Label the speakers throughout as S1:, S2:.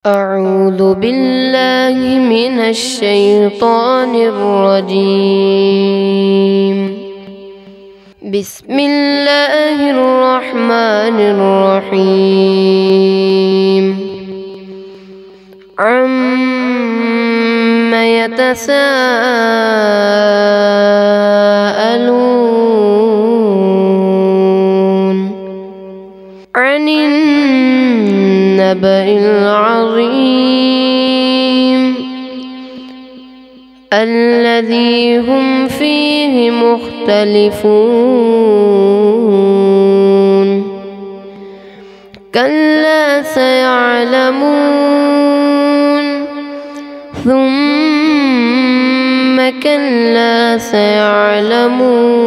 S1: أعوذ بالله من الشيطان الرجيم. بسم الله الرحمن الرحيم. عَمَّ يتساءلون عن النبأ العظيم الذي هم فيه مختلفون. كلا سيعلمون ثم كلا سيعلمون.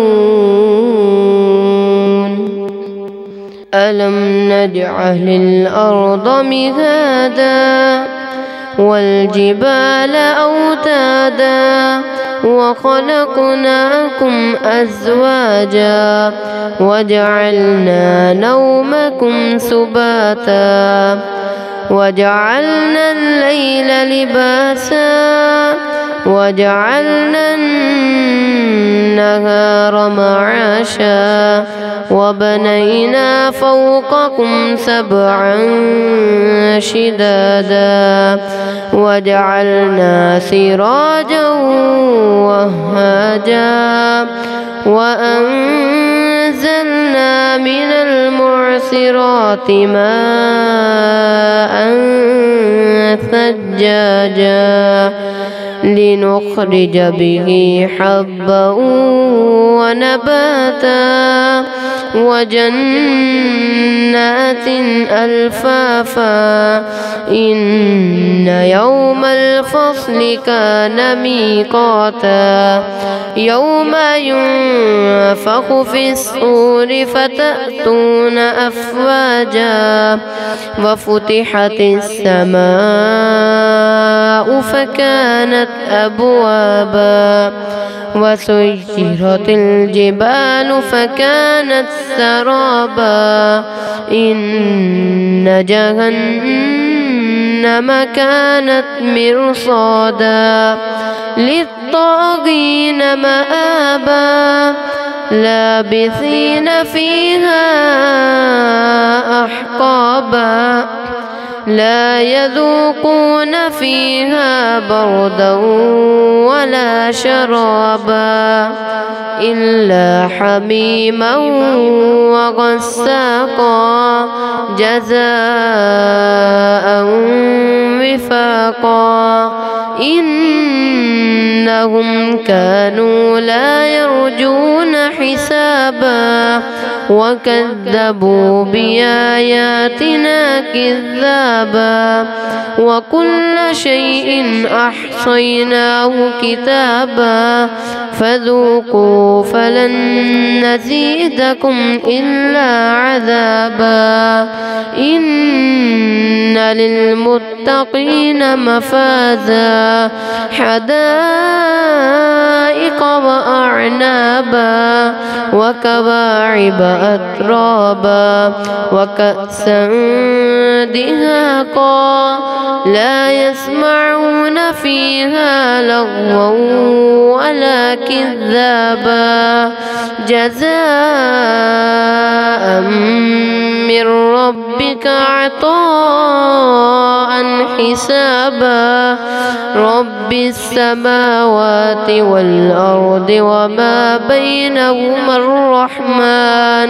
S1: ألم نجعل الأرض مهادا والجبال أوتادا وخلقناكم أزواجا وجعلنا نومكم سباتا وجعلنا الليل لباسا وجعلنا النهار معاشا وبنينا فوقكم سبعا شدادا وجعلنا سراجا وهاجا وأنزلنا من المعصرات ماء ثجاجا لنخرج به حبا ونباتا وجنات ألفافا. إن يوم الفصل كان ميقاتا يوم ينفخ في الصور فتأتون أفواجا وفتحت السماء فكانت أبوابا وسيرت الجبال فكانت سرابا. إن جهنم كانت مرصادا للطاغين مآبا لابثين فيها أحقابا لا يذوقون فيها بردا ولا شرابا إلا حميما وغساقا جزاء وفاقا. إنهم كانوا لا يرجون حسابا وكذبوا بآياتنا كذابا وكل شيء أحصيناه كتابا فذوقوا فلن نزيدكم إلا عذابا. إن للمتقين مفازا حدائق وأعنابا وكواعب أترابا وكأسا دهاقا لا يسمعون فيها لغوا ولا كذابا جزاء من ربك عطاء حسابا. رب السماوات والأرض وما بينهما الرحمن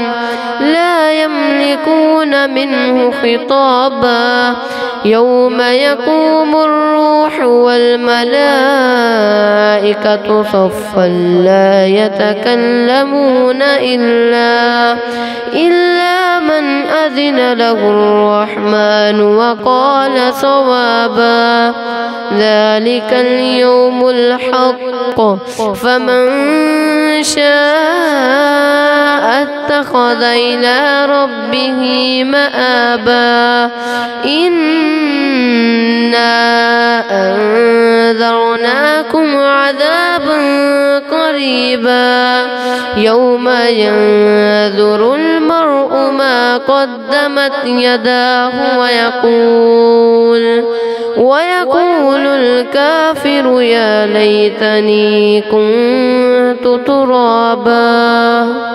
S1: لا يملكون منه خطابا. يوم يقوم الروح والملائكة صفا لا يتكلمون إلا من أذن له الرحمن وقال صوابا. ذلك اليوم الحق فمن شاء اتخذ إلى ربه مآبا. إنا أنذرناكم لكم عذابا قريبا يوم ينظر المرء ما قدمت يداه ويقول الكافر يا ليتني كنت ترابا.